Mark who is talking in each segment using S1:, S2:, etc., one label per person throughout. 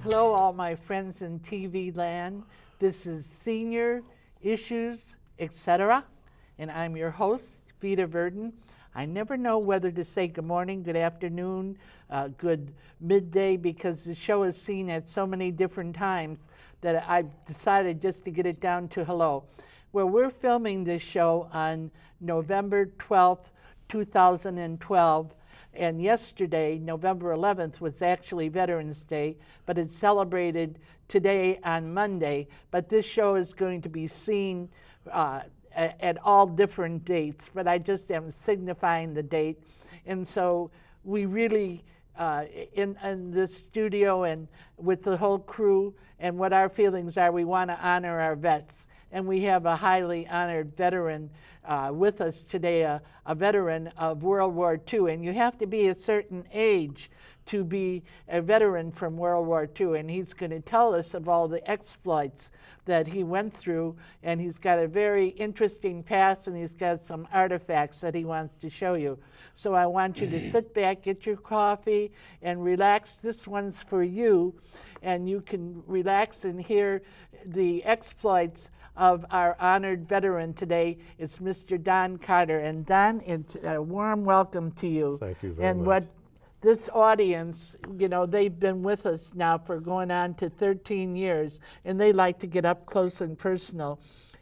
S1: Hello, all my friends in TV land. This is Senior Issues, etc., and I'm your host, Vita Verdon. I never know whether to say good morning, good afternoon, good midday, because the show is seen at so many different times that I've decided just to get it down to hello. Well, we're filming this show on November 12th, 2012. And yesterday, November 11th, was actually Veterans Day, but it's celebrated today on Monday. But this show is going to be seen at all different dates, but I just am signifying the date. And so we really, in this studio and with the whole crew and what our feelings are, we want to honor our vets. And we have a highly honored veteran with us today, a veteran of World War II. And you have to be a certain age to be a veteran from World War II. And he's going to tell us of all the exploits that he went through. And he's got a very interesting past, and he's got some artifacts that he wants to show you. So I want you to sit back, get your coffee, and relax. This one's for you. And you can relax and hear the exploits of our honored veteran today. It's Mr. Don Carter. And Don, it's a warm welcome to you.
S2: Thank you very much.
S1: And what this audience, you know, they've been with us now for going on to 13 years, and they like to get up close and personal.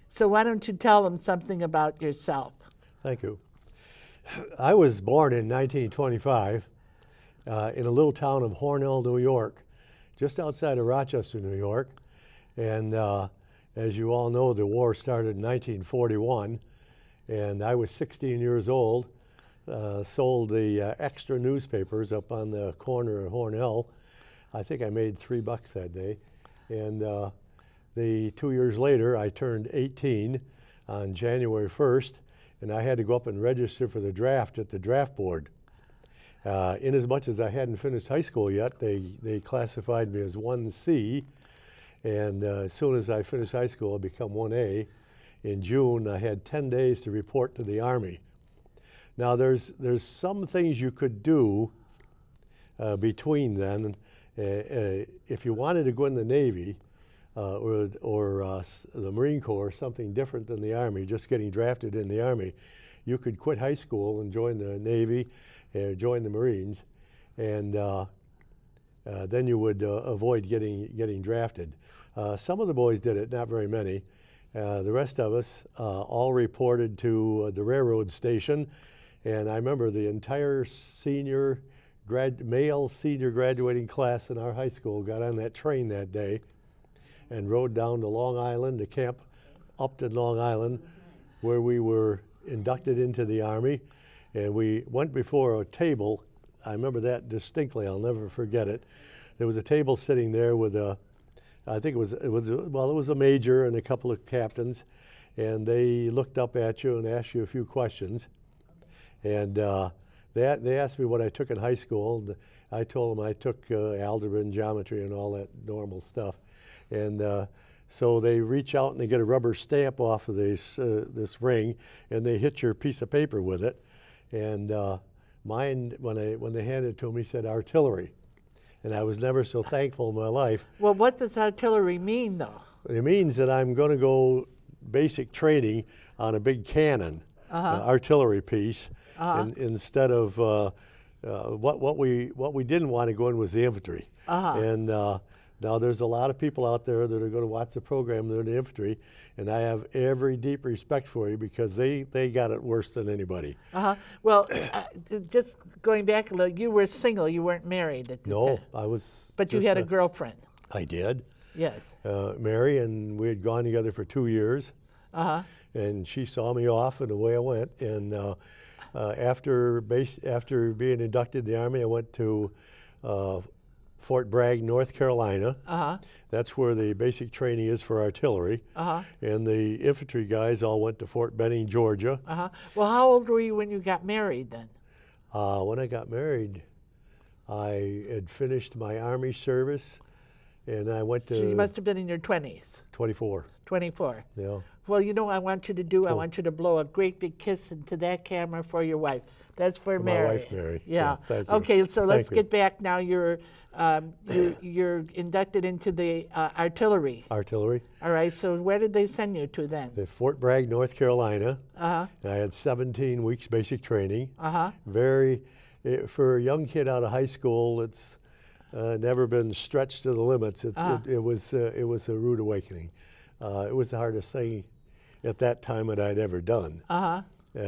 S1: So why don't you tell them something about yourself?
S2: Thank you. I was born in 1925 in a little town of Hornell, New York, just outside of Rochester, New York. And as you all know, the war started in 1941, and I was 16 years old, sold the extra newspapers up on the corner of Hornell. I think I made $3 that day. And 2 years later, I turned 18 on January 1st, and I had to go up and register for the draft at the draft board. Inasmuch as I hadn't finished high school yet, they classified me as 1C. And as soon as I finished high school, I become 1A. In June, I had 10 days to report to the Army. Now, there's some things you could do between then. If you wanted to go in the Navy or the Marine Corps, something different than the Army, just getting drafted in the Army, you could quit high school and join the Navy, join the Marines, and then you would avoid getting drafted. Some of the boys did it, not very many. The rest of us all reported to the railroad station, and I remember the entire male senior graduating class in our high school got on that train that day and rode down to Long Island, to Camp Upton, Long Island, where we were inducted into the Army. And we went before a table. I remember that distinctly. I'll never forget it. There was a table sitting there with I think it was a major and a couple of captains, and they looked up at you and asked you a few questions. And they asked me what I took in high school. And I told them I took algebra and geometry and all that normal stuff. And so they reach out and they get a rubber stamp off of this ring, and they hit your piece of paper with it. And mine, when they handed it to me, said artillery. And I was never so thankful in my life.
S1: Well, what does artillery mean, though?
S2: It means that I'm going to go basic training on a big cannon, artillery piece, instead of what we didn't want to go in was the infantry. And now there's a lot of people out there that are going to watch the program that are in the infantry, and I have every deep respect for you because they got it worse than anybody.
S1: Well, just going back a little, you were single, you weren't married at the time.
S2: No, I was.
S1: But you had a girlfriend.
S2: I did.
S1: Yes.
S2: Mary, and we had gone together for 2 years. And she saw me off, and away I went. And after being inducted in the Army, I went to Fort Bragg, North Carolina. That's where the basic training is for artillery. And the infantry guys all went to Fort Benning, Georgia.
S1: Well, how old were you when you got married then?
S2: When I got married, I had finished my Army service, and I went to...
S1: So you must have been in your 20s.
S2: 24.
S1: 24.
S2: Yeah.
S1: Well, you know what I want you to do?
S2: Cool.
S1: I want you to blow a great big kiss into that camera for your wife. That's for
S2: my
S1: Mary.
S2: wife, Mary.
S1: Yeah.
S2: Thank you.
S1: Okay, so let's
S2: Thank you.
S1: get back now. You're inducted into the artillery.
S2: Artillery.
S1: All right. So where did they send you to then?
S2: At Fort Bragg, North Carolina.
S1: Uh
S2: I had 17 weeks basic training.
S1: huh.
S2: For a young kid out of high school, it's never been stretched to the limits. It was a rude awakening. It was the hardest thing at that time that I'd ever done.
S1: Uh huh.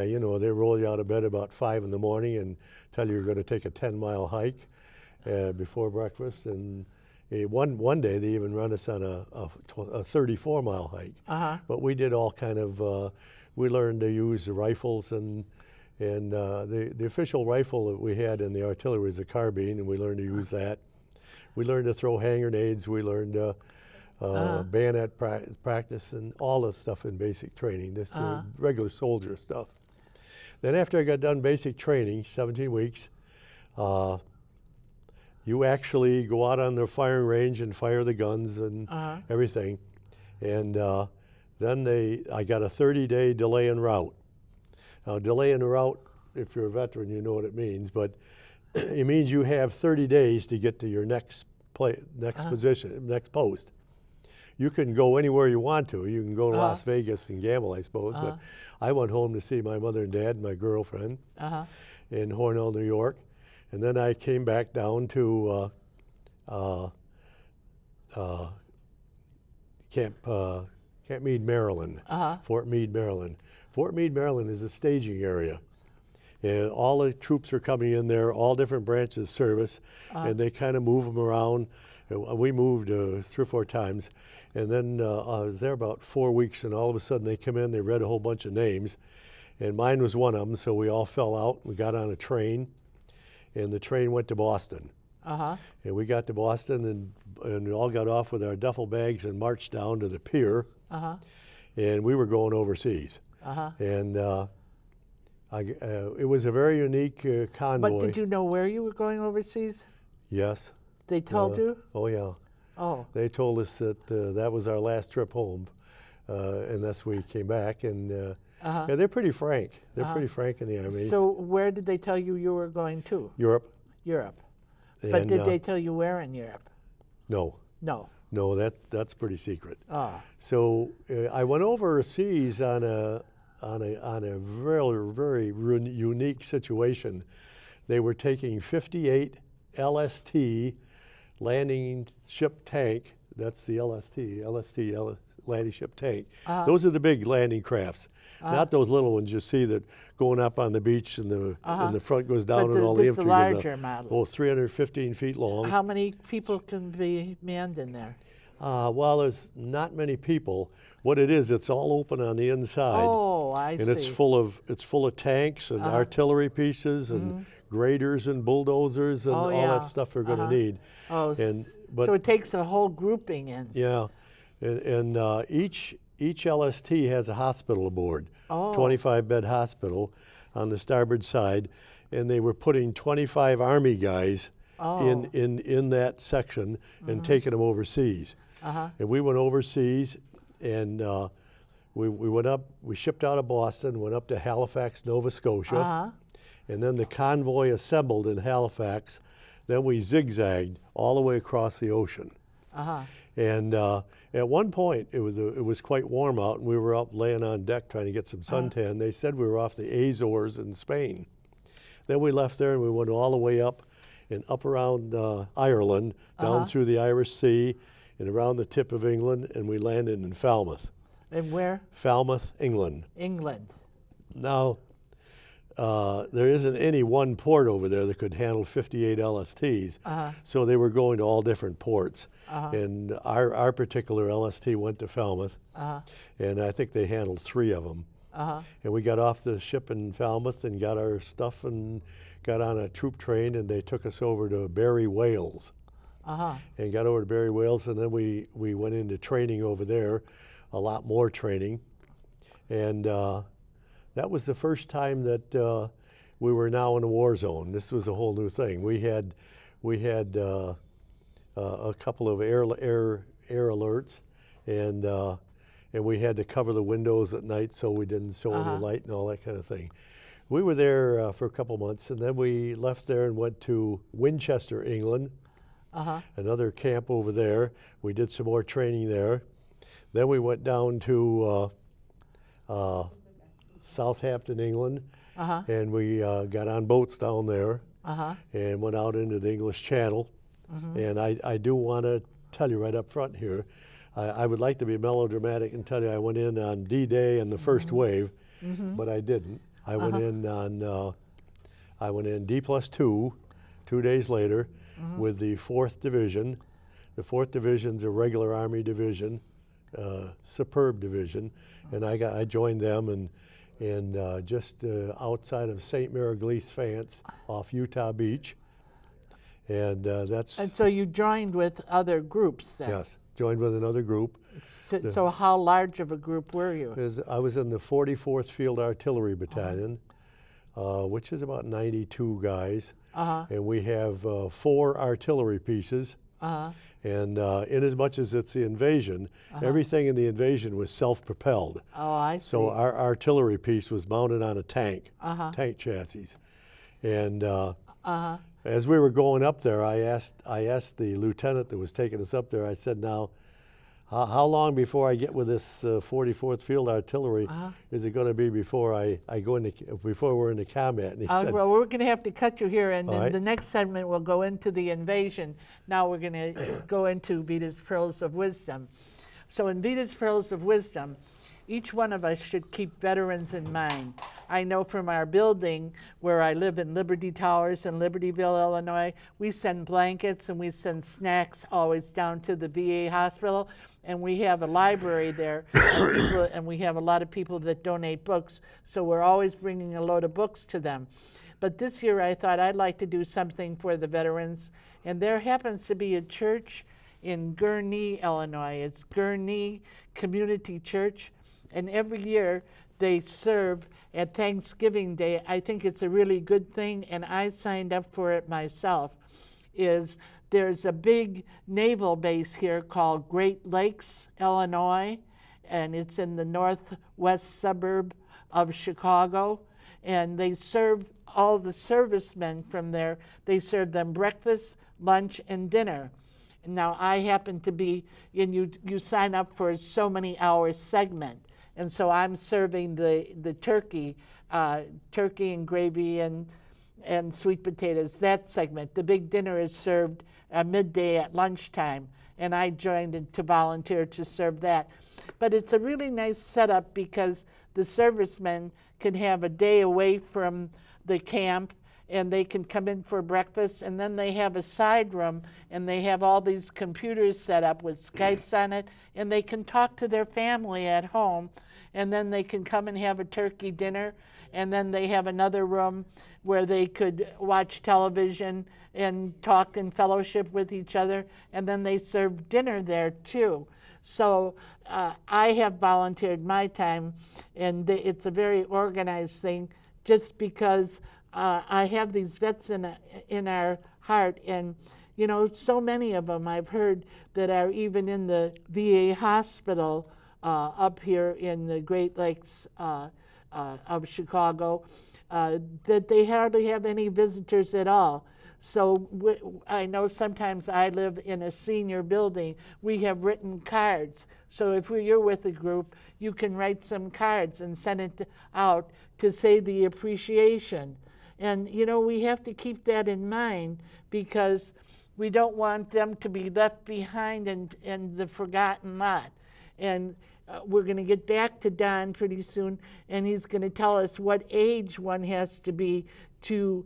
S2: You know, they roll you out of bed about 5 in the morning and tell you you're going to take a 10-mile hike before breakfast. And one day they even run us on a 34-mile hike.
S1: Uh huh.
S2: But we did all kind of, we learned to use the rifles, and the official rifle that we had in the artillery was a carbine, and we learned to use that. We learned to throw hand grenades. We learned bayonet practice and all the stuff in basic training, this regular soldier stuff. Then after I got done basic training, 17 weeks, you actually go out on the firing range and fire the guns and everything. And then I got a 30-day delay en route. Now, delay en route, if you're a veteran, you know what it means, but it means you have 30 days to get to your next position, next post. You can go anywhere you want to. You can go to Las Vegas and gamble, I suppose, but I went home to see my mother and dad and my girlfriend in Hornell, New York. And then I came back down to Camp Meade, Maryland, Fort Meade, Maryland. Fort Meade, Maryland is a staging area. And all the troops are coming in there, all different branches of service, and they kind of move them around. We moved 3 or 4 times, and then I was there about 4 weeks, and all of a sudden they come in, they read a whole bunch of names, and mine was one of them, so we all fell out. We got on a train, and the train went to Boston. And we got to Boston, and we all got off with our duffel bags and marched down to the pier, and we were going overseas. And it was a very unique convoy.
S1: But did you know where you were going overseas?
S2: Yes.
S1: They told you?
S2: Oh, yeah.
S1: Oh.
S2: They told us that that was our last trip home, unless we came back. And yeah, they're pretty frank. They're pretty frank in the Army.
S1: So where did they tell you were going to?
S2: Europe.
S1: Europe. But
S2: And,
S1: did they tell you where in Europe?
S2: No.
S1: No.
S2: No, that's pretty secret.
S1: Ah.
S2: So I went overseas on a very unique situation. They were taking 58 LST landing ship tank. That's the LST landing ship tank. Those are the big landing crafts, not those little ones you see that going up on the beach and the front goes down and all the infantry goes up.
S1: This is a larger model.
S2: Oh, 315 feet long.
S1: How many people can be manned in there?
S2: Well, there's not many people. What it is, it's all open on the inside.
S1: Oh, I see.
S2: And it's full of tanks and artillery pieces and graders and bulldozers and all that stuff we're going to need.
S1: Oh, so it takes a whole grouping in.
S2: Yeah, and each LST has a hospital aboard, 25-bed hospital on the starboard side, and they were putting 25 Army guys in that section and taking them overseas. And we went overseas, and we went up. We shipped out of Boston, went up to Halifax, Nova Scotia, and then the convoy assembled in Halifax. Then we zigzagged all the way across the ocean. And at one point, it was quite warm out, and we were up laying on deck trying to get some suntan. They said we were off the Azores in Spain. Then we left there, and we went all the way up and up around Ireland, down through the Irish Sea, and around the tip of England, and we landed in Falmouth.
S1: And where?
S2: Falmouth, England.
S1: England.
S2: Now, there isn't any one port over there that could handle 58 LSTs, so they were going to all different ports. And our particular LST went to Falmouth, and I think they handled 3 of them. And we got off the ship in Falmouth and got our stuff and got on a troop train, and they took us over to Barry, Wales. And got over to Barry, Wales, and then we went into training over there, a lot more training. And that was the first time that we were now in a war zone. This was a whole new thing. We had a couple of air alerts, and we had to cover the windows at night so we didn't show any light and all that kind of thing. We were there for a couple months, and then we left there and went to Winchester, England, another camp over there. We did some more training there. Then we went down to Southampton, England, and we got on boats down there and went out into the English Channel. And I do want to tell you right up front here, I would like to be melodramatic and tell you I went in on D-Day and the first wave, but I didn't. I went in on, I went in D+2, 2 days later, with the 4th Division. The 4th Division's a regular Army division, superb division, and I joined them and just outside of St. Mary-Glees, France, off Utah Beach, and that's.
S1: And so you joined with other groups then?
S2: Yes, joined with another group.
S1: So how large of a group were you?
S2: I was in the 44th Field Artillery Battalion, which is about 92 guys, and we have 4 artillery pieces. And in as much as it's the invasion, everything in the invasion was self-propelled.
S1: Oh, I see.
S2: So our artillery piece was mounted on a tank, tank chassis. And as we were going up there, I asked the lieutenant that was taking us up there, I said, now, how long before I get with this 44th Field Artillery is it going to be before I go into, before we're into combat? And he said,
S1: well, we're going to have to cut you here, and then the next segment will go into the invasion. Now we're going to go into Vita's Pearls of Wisdom. So in Vita's Pearls of Wisdom, each one of us should keep veterans in mind. I know from our building where I live in Liberty Towers in Libertyville, Illinois, we send blankets and we send snacks always down to the VA hospital, and we have a library there, and we have a lot of people that donate books, so we're always bringing a load of books to them. But this year I thought I'd like to do something for the veterans, and there happens to be a church in Gurnee, Illinois. It's Gurnee Community Church, and every year they serve at Thanksgiving Day. I think it's a really good thing, and I signed up for it myself. There's a big naval base here called Great Lakes, Illinois, and it's in the northwest suburb of Chicago, and they serve all the servicemen from there. They serve them breakfast, lunch, and dinner. Now I happen to be, and you sign up for a so many hours segment, and so I'm serving the turkey, turkey and gravy and sweet potatoes, that segment. The big dinner is served midday at lunchtime, and I joined to volunteer to serve that. But it's a really nice setup because the servicemen can have a day away from the camp, and they can come in for breakfast, and then they have a side room, and they have all these computers set up with Skypes on it, and they can talk to their family at home, and then they can come and have a turkey dinner, and then they have another room where they could watch television and talk and fellowship with each other, and then they serve dinner there too. So I have volunteered my time, and it's a very organized thing, just because I have these vets in our heart, and you know, so many of them I've heard that are even in the VA hospital up here in the Great Lakes of Chicago, that they hardly have any visitors at all. So I know sometimes I live in a senior building. We have written cards. So if you're with a group, you can write some cards and send it out to say the appreciation. And you know, we have to keep that in mind because we don't want them to be left behind in the forgotten lot. And we're going to get back to Don pretty soon, and he's going to tell us what age one has to be to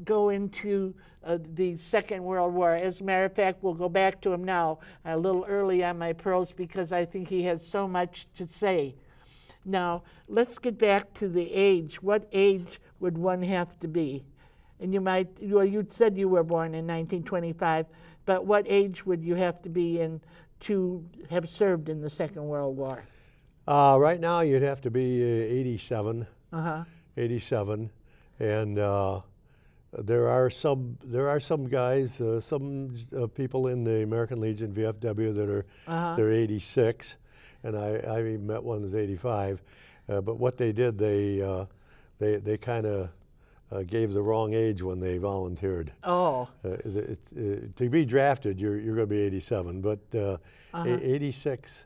S1: go into the Second World War. As a matter of fact, we'll go back to him now a little early on my pearls because I think he has so much to say. Now, let's get back to the age. What age would one have to be? And you might, well, you said you were born in 1925, but what age would you have to be in to have served in the Second World War?
S2: Right now, you'd have to be 87. 87, and there are some guys, some people in the American Legion VFW that are they're 86, and I met one who's 85. But what they did, they they kind of gave the wrong age when they volunteered.
S1: Oh.
S2: To be drafted, you're going to be 87, but 86.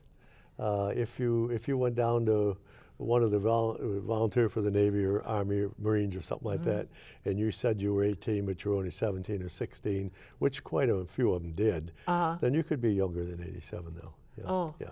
S2: If you went down to one of the volunteer for the Navy or Army or Marines or something like that, and you said you were 18 but you were only 17 or 16, which quite a few of them did, then you could be younger than 87 now. Yeah.
S1: Oh.
S2: Yeah.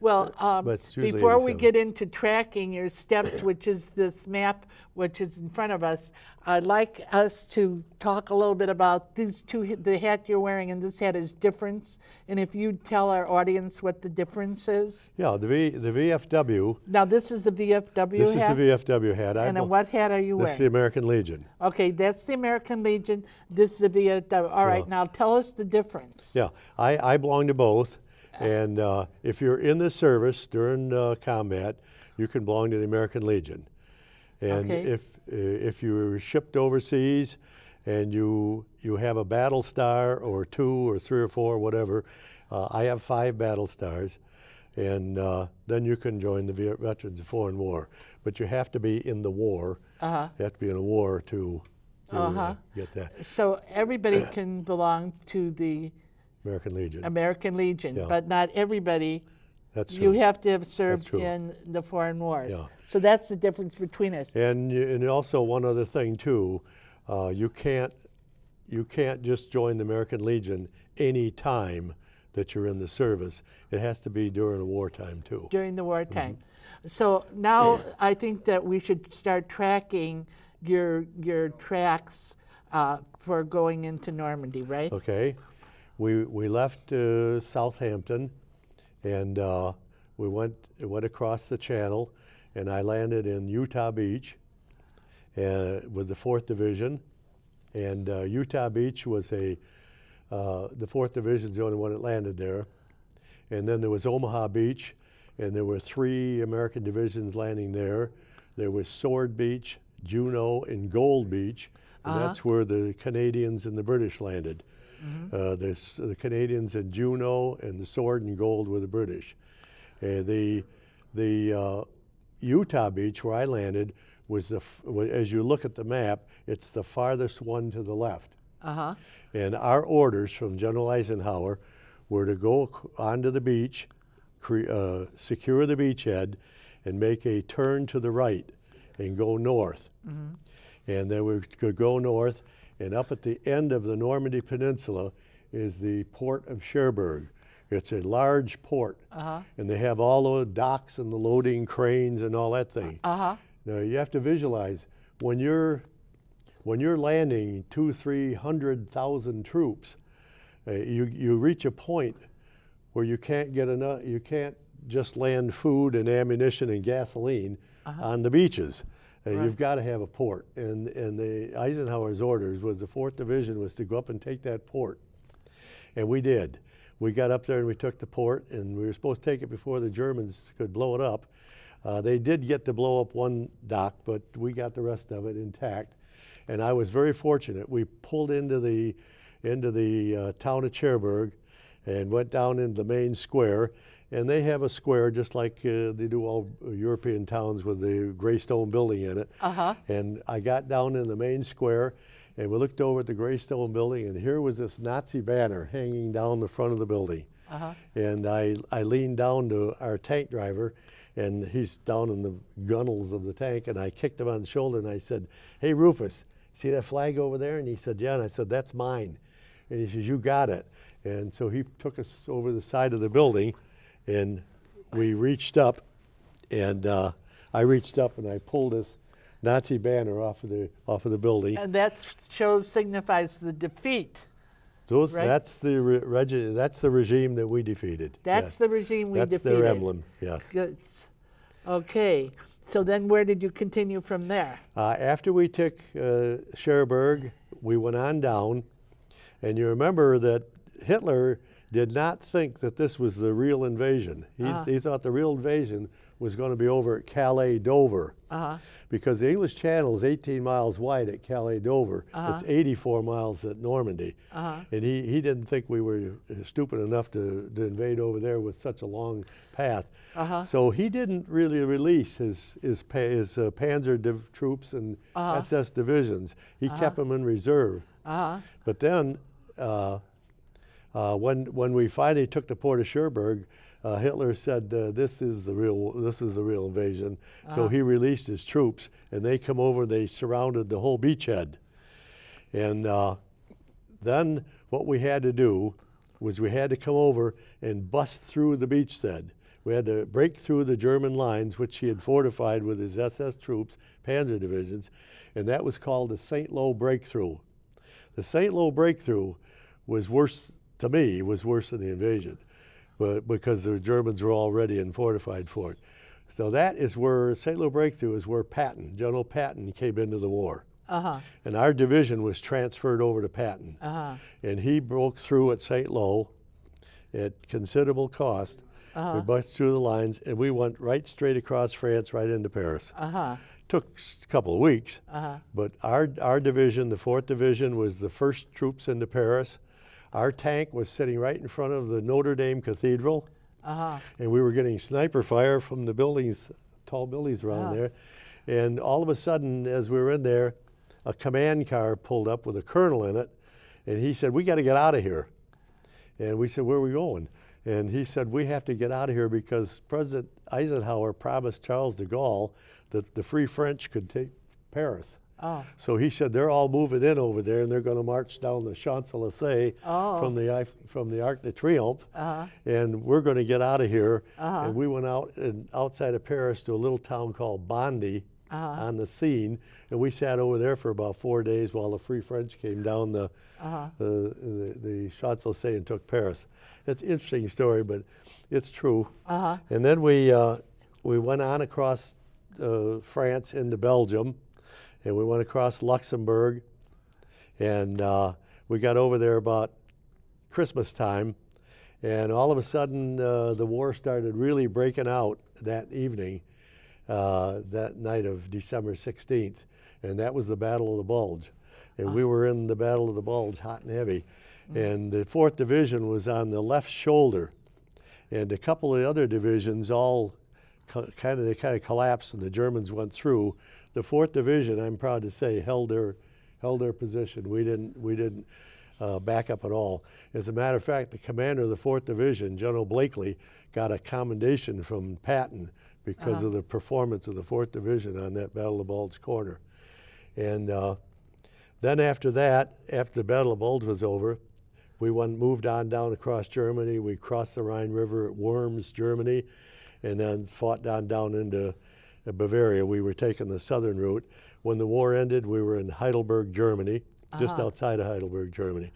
S1: Well,
S2: But it's usually
S1: before we
S2: 87.
S1: get into tracking your steps, which is this map, which is in front of us, I'd like us to talk a little bit about these two, the hat you're wearing and this hat is different. And if you tell our audience what the difference is.
S2: Yeah, the VFW.
S1: Now this is the VFW
S2: This
S1: hat?
S2: is the VFW hat.
S1: And then what hat are you
S2: This
S1: wearing?
S2: is the American Legion.
S1: Okay, that's the American Legion. This is the VFW. All right, now tell us the difference.
S2: Yeah, I belong to both. And if you're in the service during combat, you can belong to the American Legion. And if you're shipped overseas and you have a battle star or 2 or 3 or 4, whatever, I have 5 battle stars, and then you can join the Veterans of Foreign War. But you have to be in the war. You have to be in a war to get that.
S1: So everybody can belong to the
S2: American Legion.
S1: Yeah. But not everybody.
S2: That's true.
S1: You have to have served in the foreign wars.
S2: Yeah.
S1: So that's the difference between us.
S2: And also one other thing too, you can't just join the American Legion any time that you're in the service. It has to be during a wartime too.
S1: During the wartime. So now I think that we should start tracking your tracks for going into Normandy, right?
S2: Okay. We left Southampton, and we went across the channel, and I landed in Utah Beach with the 4th Division. And Utah Beach was the 4th Division's the only one that landed there. And then there was Omaha Beach, and there were 3 American divisions landing there. There was Sword Beach, Juno, and Gold Beach, and that's where the Canadians and the British landed. The Canadians in Juno and the Sword and Gold were the British. The Utah Beach, where I landed, was as you look at the map, it's the farthest one to the left. And our orders from General Eisenhower were to go onto the beach, secure the beachhead, and make a turn to the right and go north. And then we could go north. And up at the end of the Normandy Peninsula is the port of Cherbourg. It's a large port, and they have all the docks and the loading cranes and all that thing. Now you have to visualize when you're landing 200,000-300,000 troops, you reach a point where you can't get enough. You can't just land food and ammunition and gasoline on the beaches. You've got to have a port, and the Eisenhower's orders was the 4th Division was to go up and take that port, and we did. We got up there and we took the port, and we were supposed to take it before the Germans could blow it up. They did get to blow up one dock, but we got the rest of it intact, and I was very fortunate. We pulled into the town of Cherbourg and went down into the main square. And they have a square just like they do all European towns with the gray stone building in it. And I got down in the main square, and we looked over at the gray stone building, and here was this Nazi banner hanging down the front of the building. And I leaned down to our tank driver, and he's down in the gunnels of the tank, and I kicked him on the shoulder, and I said, "Hey, Rufus, see that flag over there?" And he said, "Yeah." And I said, "That's mine." And he says, "You got it." And so he took us over the side of the building, and we reached up, and I reached up and I pulled this Nazi banner off of the building.
S1: And that signifies the defeat.
S2: Right? That's the regime that we defeated.
S1: That's the regime we defeated.
S2: That's their emblem. Yeah.
S1: Good. Okay. So then, where did you continue from there?
S2: After we took Cherbourg, we went on down, and you remember that Hitler did not think that this was the real invasion. He thought the real invasion was going to be over at Calais, Dover, because the English Channel is 18 miles wide at Calais, Dover. It's 84 miles at Normandy. And he didn't think we were stupid enough to invade over there with such a long path. So he didn't really release his Panzer troops and SS divisions. He kept them in reserve. But then, when we finally took the port of Cherbourg, Hitler said, "This is the real invasion." So he released his troops, and they come over. They surrounded the whole beachhead, and then what we had to do was we had to come over and bust through the beachhead. We had to break through the German lines, which he had fortified with his SS troops, Panzer divisions, and that was called the St. Lo breakthrough. The St. Lo breakthrough was worse, to me, was worse than the invasion, but because the Germans were already in fortified fort. So that is where St. Lo breakthrough is where Patton, General Patton, came into the war. And our division was transferred over to Patton. And he broke through at St. Lo at considerable cost. We busted through the lines, and we went right straight across France, right into Paris. Took a couple of weeks, but our division, the 4th Division, was the first troops into Paris. Our tank was sitting right in front of the Notre Dame Cathedral, and we were getting sniper fire from the buildings, tall buildings around there. And all of a sudden, as we were in there, a command car pulled up with a colonel in it, and he said, "We got to get out of here." And we said, "Where are we going?" And he said, "We have to get out of here because President Eisenhower promised Charles de Gaulle that the Free French could take Paris." So he said, "They're all moving in over there, and they're going to march down the Champs-Élysées from the Arc de Triomphe, and we're going to get out of here." And we went out outside of Paris to a little town called Bondy on the Seine, and we sat over there for about 4 days while the Free French came down the Champs-Élysées and took Paris. It's an interesting story, but it's true. And then we went on across France into Belgium, and we went across Luxembourg, and we got over there about Christmas time, and all of a sudden the war started really breaking out that evening, that night of December 16th, and that was the Battle of the Bulge. And we were in the Battle of the Bulge, hot and heavy. And the 4th Division was on the left shoulder, and a couple of the other divisions all kind of collapsed, and the Germans went through. The 4th Division, I'm proud to say, held their position. We didn't back up at all. As a matter of fact, the commander of the 4th Division, General Blakely, got a commendation from Patton because of the performance of the 4th Division on that Battle of Bulge corner. And then after that, after the Battle of Bulge was over, we moved on down across Germany. We crossed the Rhine River at Worms, Germany, and then fought down into Bavaria. We were taking the southern route. When the war ended, we were in Heidelberg, Germany, just outside of Heidelberg, Germany.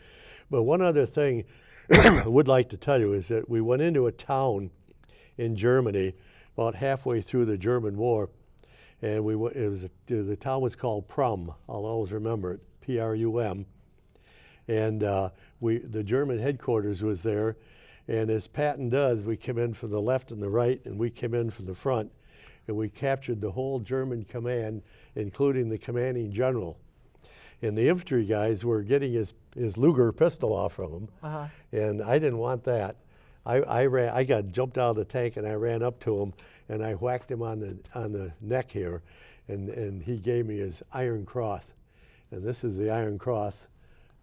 S2: But one other thing I would like to tell you is that we went into a town in Germany about halfway through the German war, and the town was called Prum. I'll always remember it, P-R-U-M. And the German headquarters was there, and as Patton does, we came in from the left and the right, and we came in from the front, and we captured the whole German command, including the commanding general. And the infantry guys were getting his Luger pistol off from him, and I didn't want that. I got jumped out of the tank, and I ran up to him, and I whacked him on the neck here, and he gave me his Iron Cross. And this is the Iron Cross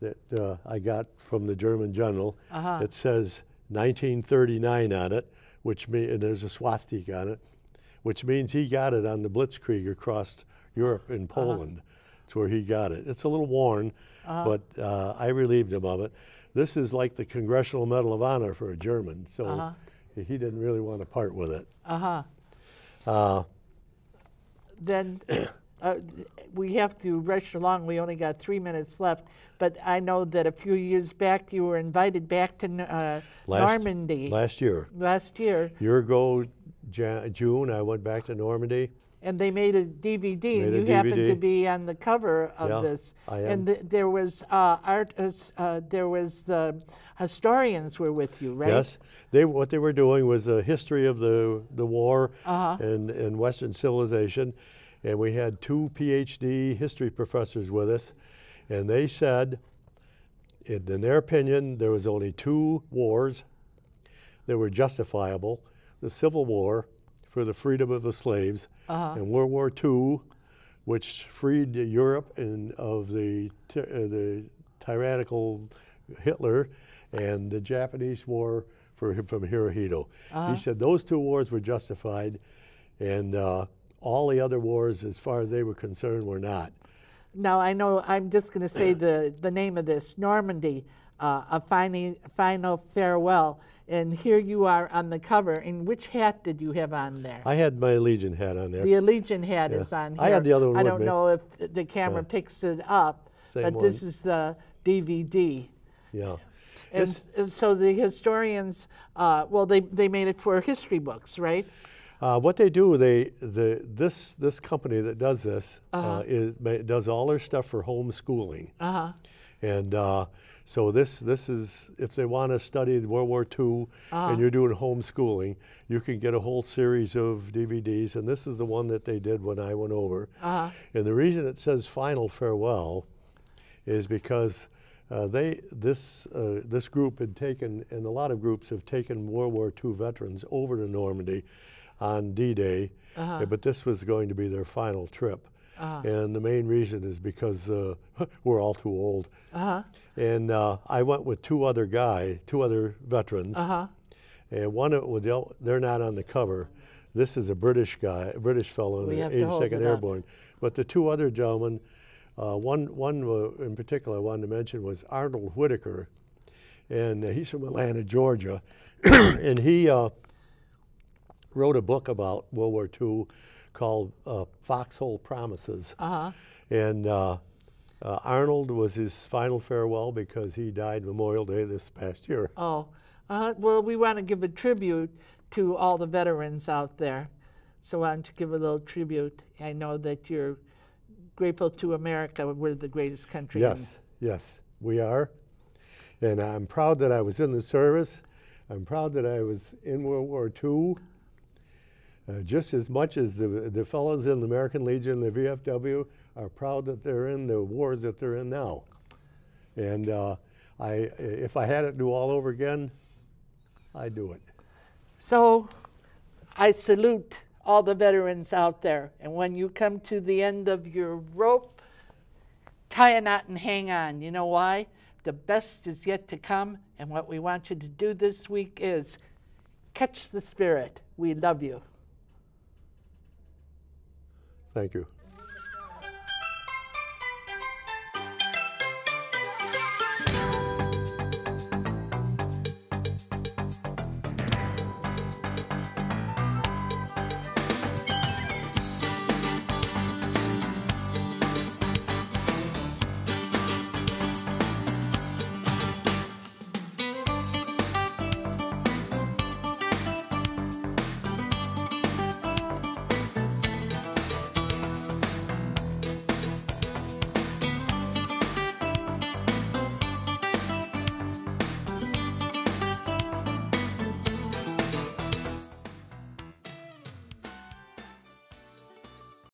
S2: that I got from the German general. It says 1939 on it, and there's a swastika on it, which means he got it on the Blitzkrieg across Europe in Poland. That's where he got it. It's a little worn, but I relieved him of it. This is like the Congressional Medal of Honor for a German, so he didn't really want to part with it.
S1: Then we have to rush along. We only got 3 minutes left, but I know that a few years back you were invited back to Normandy.
S2: Last year.
S1: Last year.
S2: A year ago, June, I went back to Normandy.
S1: And they made a DVD, and you happened to be on the cover of this.
S2: I am.
S1: And there was art. There was historians were with you, right?
S2: Yes, what they were doing was a history of the war and Western civilization, and we had 2 PhD history professors with us, and they said, in their opinion, there was only 2 wars that were justifiable: the Civil War for the freedom of the slaves, and World War II, which freed Europe of the tyrannical Hitler, and the Japanese War from Hirohito. He said those 2 wars were justified, and all the other wars, as far as they were concerned, were not.
S1: Now, I know I'm just going to say the name of this, Normandy, a final farewell. And here you are on the cover. And which hat did you have on there?
S2: I had my Allegiant hat on there.
S1: The Allegiant hat is on here.
S2: I had the other one
S1: I
S2: with
S1: don't
S2: me.
S1: know if the camera picks it up,
S2: Same
S1: but
S2: one.
S1: this is the DVD.
S2: Yeah.
S1: And so the historians, well, they made it for history books, right?
S2: What they do, this company that does this does all their stuff for homeschooling, and so this is, if they want to study World War II and you're doing homeschooling, you can get a whole series of DVDs, and this is the one that they did when I went over. And the reason it says "Final Farewell" is because this group had taken, and a lot of groups have taken World War II veterans over to Normandy on D-Day, but this was going to be their final trip. And the main reason is because we're all too old. And I went with 2 other veterans, and they're not on the cover. This is a British fellow in the 82nd Airborne. But the 2 other gentlemen, one in particular I wanted to mention was Arnold Whitaker, and he's from Atlanta, Georgia, and he wrote a book about World War II called Foxhole Promises. And Arnold was his final farewell because he died Memorial Day this past year.
S1: Oh, well, we want to give a tribute to all the veterans out there. So why don't you give a little tribute? I know that you're grateful to America. We're the greatest country.
S2: Yes, we are. And I'm proud that I was in the service. I'm proud that I was in World War II. Just as much as the fellows in the American Legion, the VFW, are proud that they're in the wars that they're in now. And if I had it do all over again, I'd do it.
S1: So I salute all the veterans out there. And when you come to the end of your rope, tie a knot and hang on. You know why? The best is yet to come. And what we want you to do this week is catch the spirit. We love you.
S2: Thank you.